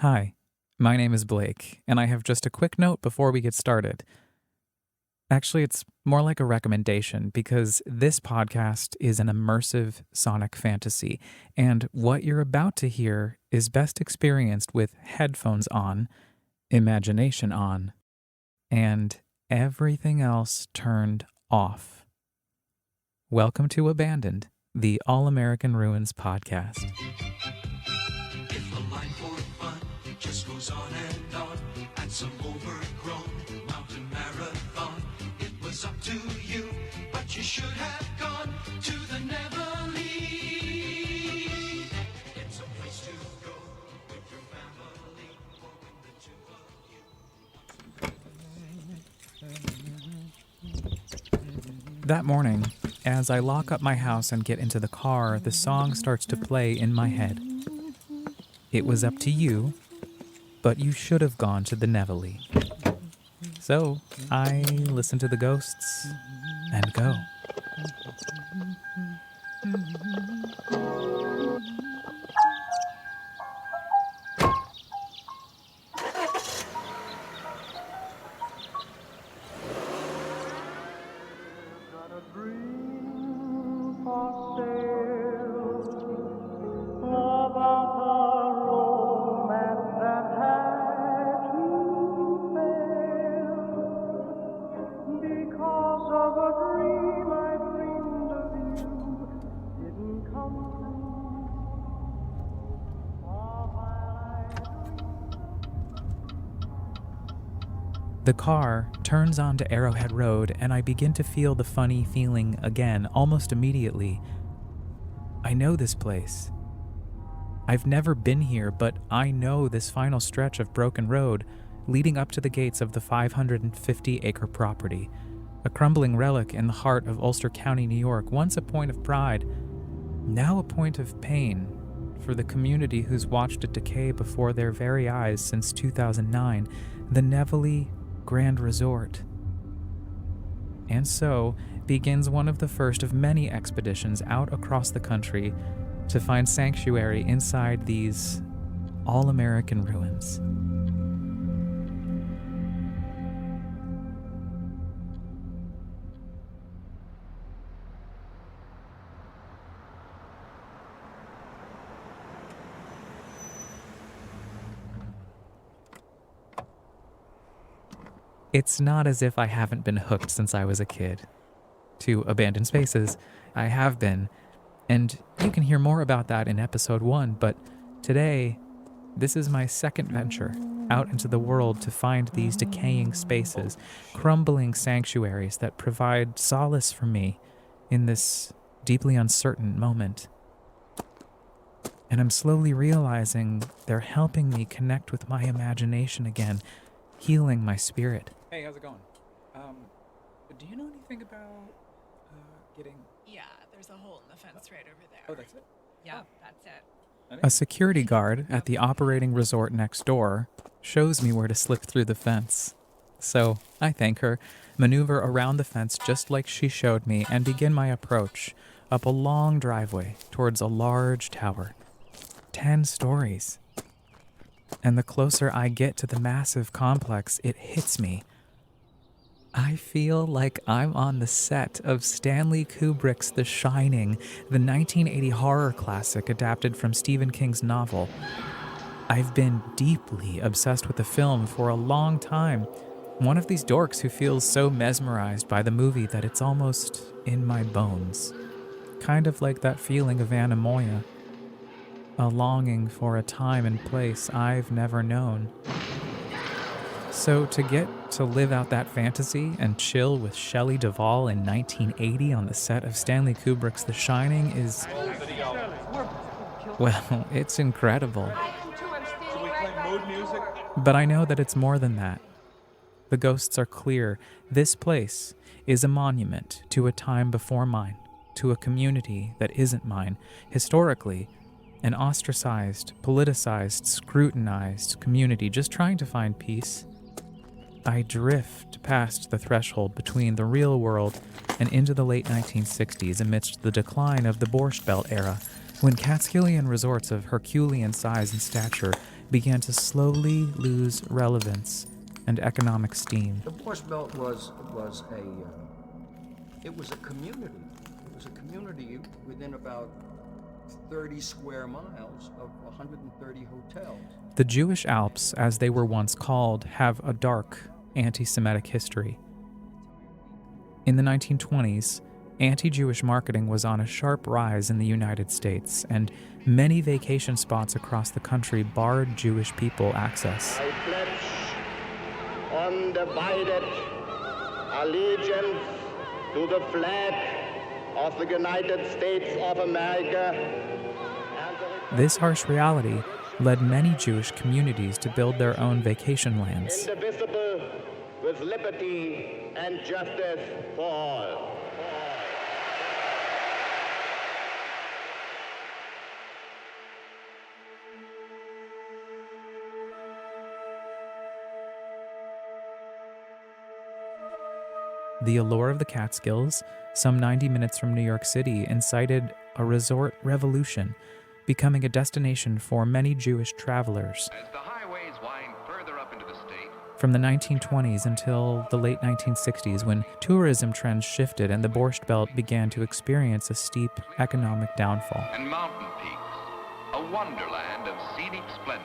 Hi, my name is Blake, and I have just a quick note before we get started. Actually, it's more like a recommendation because this podcast is an immersive sonic fantasy, and what you're about to hear is best experienced with headphones on, imagination on, and everything else turned off. Welcome to Abandoned, the All-American Ruins podcast. If a line for fun just goes on and some overgrown mountain marathon, it was up to you, but you should have gone to the Nevele. It's a place to go with your family or with the two of you. That morning, as I lock up my house and get into the car, the song starts to play in my head. It was up to you, but you should have gone to the Nevele. So I listen to the ghosts and go. The car turns onto Arrowhead Road, and I begin to feel the funny feeling again almost immediately. I know this place. I've never been here, but I know this final stretch of broken road leading up to the gates of the 550-acre property, a crumbling relic in the heart of Ulster County, New York, once a point of pride, now a point of pain for the community who's watched it decay before their very eyes since 2009, the Nevele Grande Resort. And so begins one of the first of many expeditions out across the country to find sanctuary inside these all-American ruins. It's not as if I haven't been hooked since I was a kid. To abandoned spaces, I have been, and you can hear more about that in episode 1, but today, this is my second venture out into the world to find these decaying spaces, crumbling sanctuaries that provide solace for me in this deeply uncertain moment. And I'm slowly realizing they're helping me connect with my imagination again, healing my spirit. Hey, how's it going? Do you know anything about getting... Yeah, there's a hole in the fence right over there. Oh, that's it? Yeah, that's it. A security guard at the operating resort next door shows me where to slip through the fence. So I thank her, maneuver around the fence just like she showed me, and begin my approach up a long driveway towards a large tower. 10 stories. And the closer I get to the massive complex, it hits me. I feel like I'm on the set of Stanley Kubrick's The Shining, the 1980 horror classic adapted from Stephen King's novel. I've been deeply obsessed with the film for a long time. One of these dorks who feels so mesmerized by the movie that it's almost in my bones. Kind of like that feeling of anemoia. A longing for a time and place I've never known. So to get to live out that fantasy and chill with Shelley Duvall in 1980 on the set of Stanley Kubrick's The Shining is... well, it's incredible. But I know that it's more than that. The ghosts are clear. This place is a monument to a time before mine, to a community that isn't mine, historically, an ostracized, politicized, scrutinized community just trying to find peace. I drift past the threshold between the real world and into the late 1960s amidst the decline of the Borscht Belt era, when Catskillian resorts of Herculean size and stature began to slowly lose relevance and economic steam. The Borscht Belt was a community. It was a community within about 30 square miles of 130 hotels. The Jewish Alps, as they were once called, have a dark anti-Semitic history. In the 1920s, anti-Jewish marketing was on a sharp rise in the United States, and many vacation spots across the country barred Jewish people access. I pledge undivided allegiance to the flag of the United States of America. This harsh reality led many Jewish communities to build their own vacation lands. Indivisible, with liberty and justice for all. The allure of the Catskills, some 90 minutes from New York City, incited a resort revolution, becoming a destination for many Jewish travelers. As the highways wind further up into the state, From the 1920s until the late 1960s, when tourism trends shifted and the Borscht Belt began to experience a steep economic downfall. and mountain peaks, a wonderland of scenic splendor.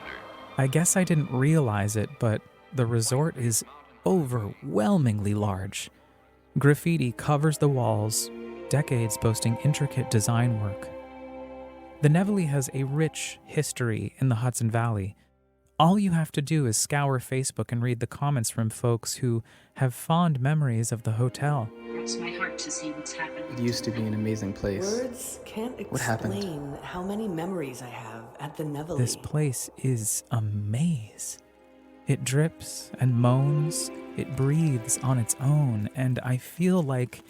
I guess I didn't realize it, but the resort is overwhelmingly large. Graffiti covers the walls, decades boasting intricate design work. The Nevele has a rich history in the Hudson Valley. All you have to do is scour Facebook and read the comments from folks who have fond memories of the hotel. It breaks my heart to see what's happened. It used to be an amazing place. Words can't What happened? explain how many memories I have at the Nevele. This place is a maze. It drips and moans, it breathes on its own, and I feel like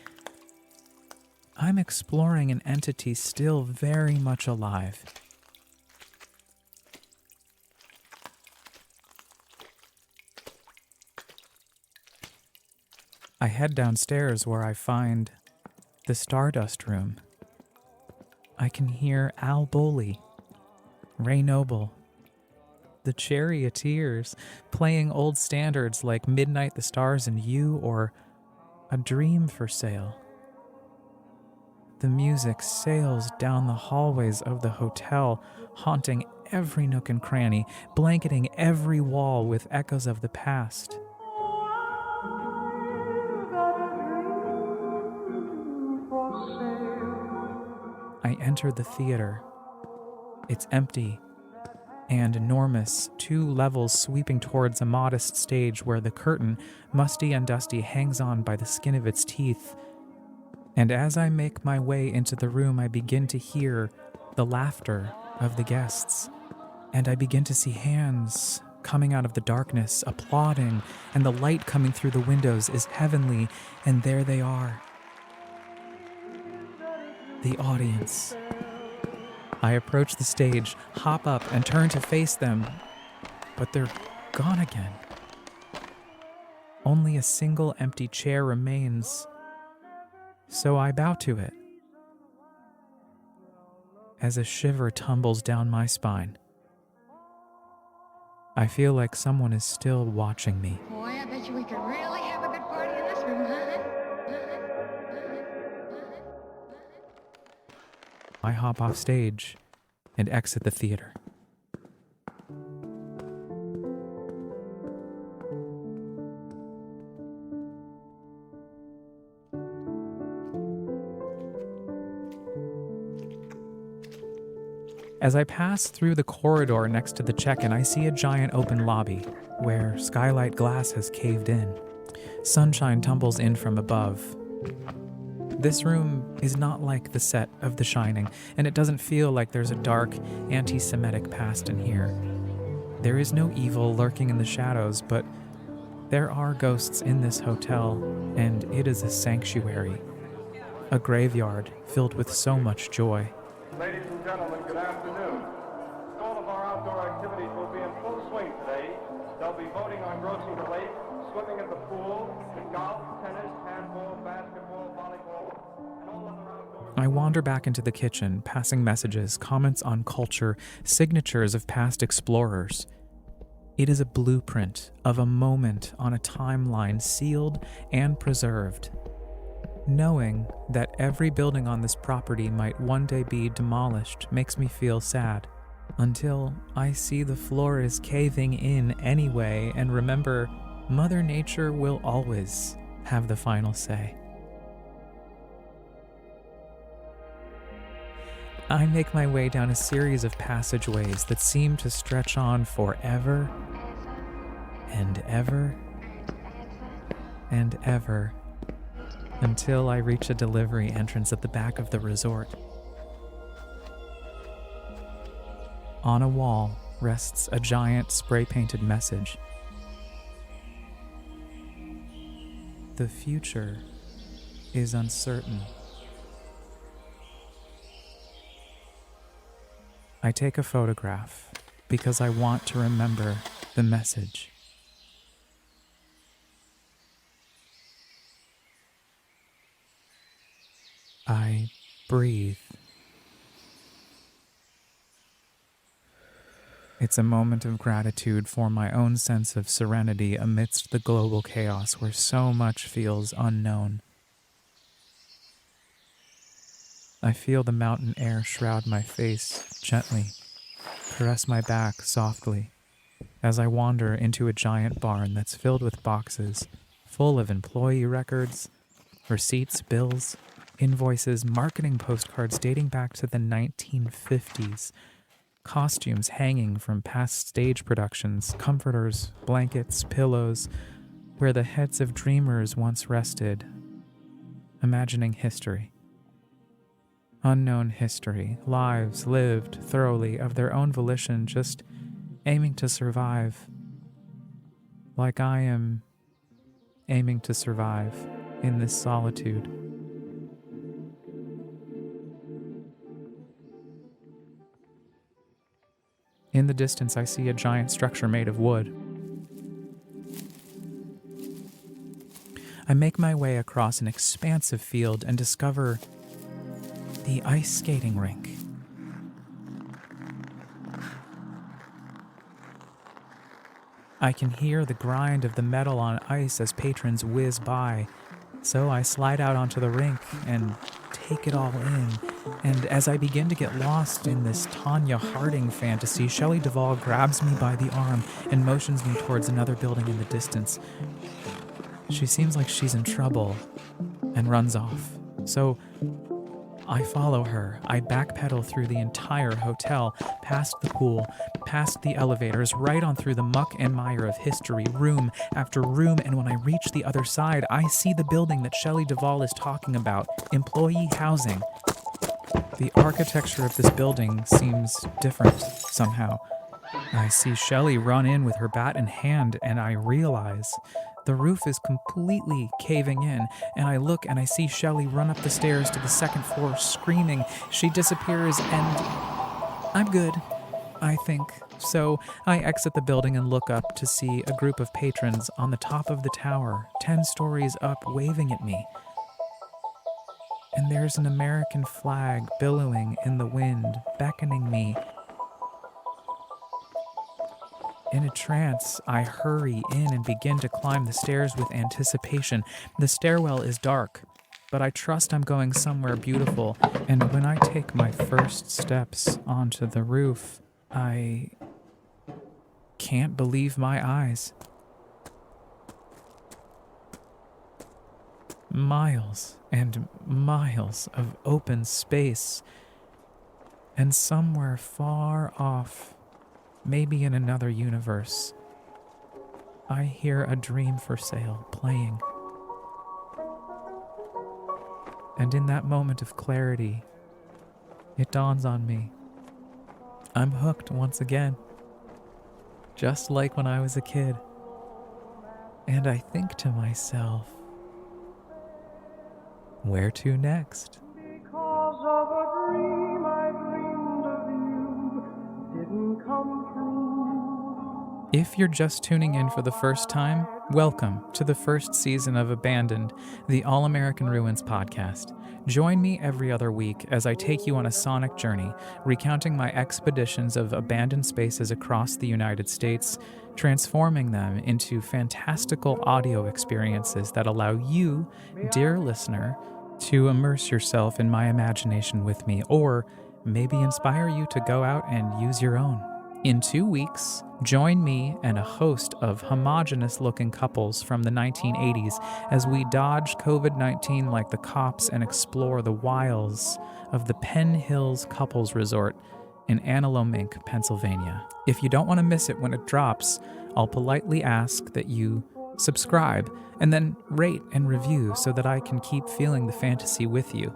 I'm exploring an entity still very much alive. I head downstairs where I find the Stardust Room. I can hear Al Boley, Ray Noble, the Charioteers playing old standards like Midnight, the Stars and You or A Dream for Sale. The music sails down the hallways of the hotel, haunting every nook and cranny, blanketing every wall with echoes of the past. I enter the theater. It's empty and enormous, 2 levels sweeping towards a modest stage where the curtain, musty and dusty, hangs on by the skin of its teeth. And as I make my way into the room, I begin to hear the laughter of the guests. And I begin to see hands coming out of the darkness, applauding, and the light coming through the windows is heavenly, and there they are. The audience. I approach the stage, hop up, and turn to face them, but they're gone again. Only a single empty chair remains, so I bow to it. As a shiver tumbles down my spine, I feel like someone is still watching me. Boy, I bet you we could really have a good party in this room, huh? I hop off stage and exit the theater. As I pass through the corridor next to the check-in, I see a giant open lobby where skylight glass has caved in. Sunshine tumbles in from above. This room is not like the set of The Shining, and it doesn't feel like there's a dark, anti-Semitic past in here. There is no evil lurking in the shadows, but there are ghosts in this hotel, and it is a sanctuary, a graveyard filled with so much joy. Ladies and gentlemen, good afternoon. All of our outdoor activities will be in full swing today. They'll be boating on grossing the lake, swimming at the pool, golf, tennis, handball, basketball, volleyball, and all other outdoor... I wander back into the kitchen, passing messages, comments on culture, signatures of past explorers. It is a blueprint of a moment on a timeline sealed and preserved. Knowing that every building on this property might one day be demolished makes me feel sad, until I see the floor is caving in anyway and remember Mother Nature will always have the final say. I make my way down a series of passageways that seem to stretch on forever and ever and ever until I reach a delivery entrance at the back of the resort. On a wall rests a giant spray-painted message. The future is uncertain. I take a photograph because I want to remember the message. I breathe. It's a moment of gratitude for my own sense of serenity amidst the global chaos where so much feels unknown. I feel the mountain air shroud my face gently, caress my back softly, as I wander into a giant barn that's filled with boxes, full of employee records, receipts, bills, invoices, marketing postcards dating back to the 1950s, costumes hanging from past stage productions, comforters, blankets, pillows, where the heads of dreamers once rested, imagining history. Unknown history, lives lived thoroughly of their own volition, just aiming to survive, like I am aiming to survive in this solitude. In the distance, I see a giant structure made of wood. I make my way across an expansive field and discover the ice skating rink. I can hear the grind of the metal on ice as patrons whiz by, so I slide out onto the rink and take it all in. And as I begin to get lost in this Tanya Harding fantasy, Shelley Duvall grabs me by the arm and motions me towards another building in the distance. She seems like she's in trouble and runs off. So I follow her. I backpedal through the entire hotel, past the pool, past the elevators, right on through the muck and mire of history, room after room, and when I reach the other side, I see the building that Shelley Duvall is talking about, employee housing. The architecture of this building seems different somehow. I see Shelley run in with her bat in hand, and I realize the roof is completely caving in, and I look and I see Shelley run up the stairs to the second floor screaming. She disappears and I'm good, I think. So I exit the building and look up to see a group of patrons on the top of the tower, 10 stories up, waving at me. And there's an American flag billowing in the wind, beckoning me. In a trance, I hurry in and begin to climb the stairs with anticipation. The stairwell is dark, but I trust I'm going somewhere beautiful. And when I take my first steps onto the roof, I can't believe my eyes. Miles and miles of open space, and somewhere far off, maybe in another universe, I hear A Dream for Sale playing. And in that moment of clarity, it dawns on me. I'm hooked once again, just like when I was a kid. And I think to myself, where to next? Because of a dream I dreamed of you didn't come true. If you're just tuning in for the first time, Welcome to the first season of Abandoned, the All-American Ruins podcast. Join me every other week as I take you on a sonic journey, recounting my expeditions of abandoned spaces across the United States, transforming them into fantastical audio experiences that allow you, dear listener, to immerse yourself in my imagination with me, or maybe inspire you to go out and use your own. In 2 weeks, join me and a host of homogenous-looking couples from the 1980s as we dodge COVID-19 like the cops and explore the wiles of the Penn Hills Couples Resort in Annalumink, Pennsylvania. If you don't want to miss it when it drops, I'll politely ask that you subscribe and then rate and review so that I can keep feeling the fantasy with you.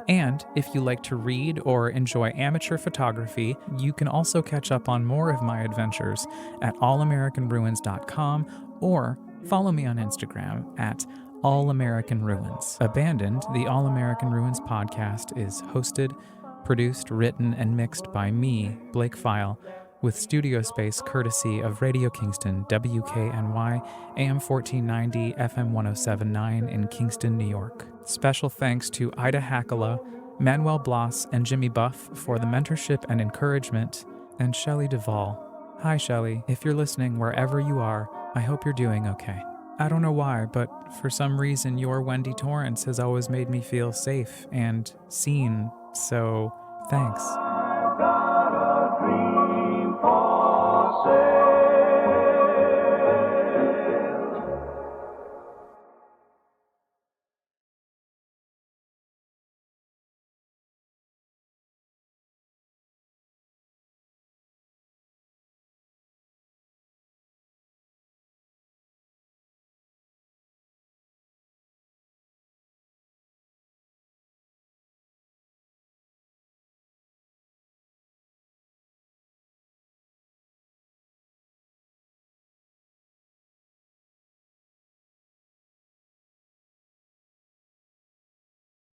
And if you like to read or enjoy amateur photography, you can also catch up on more of my adventures at allamericanruins.com or follow me on Instagram at allamericanruins. Abandoned, the All American Ruins podcast, is hosted, produced, written, and mixed by me, Blake File, with studio space courtesy of Radio Kingston, WKNY, AM 1490, FM 1079 in Kingston, New York. Special thanks to Ida Hackala, Manuel Blas, and Jimmy Buff for the mentorship and encouragement, and Shelley Duvall. Hi, Shelley. If you're listening wherever you are, I hope you're doing okay. I don't know why, but for some reason your Wendy Torrance has always made me feel safe and seen, so thanks.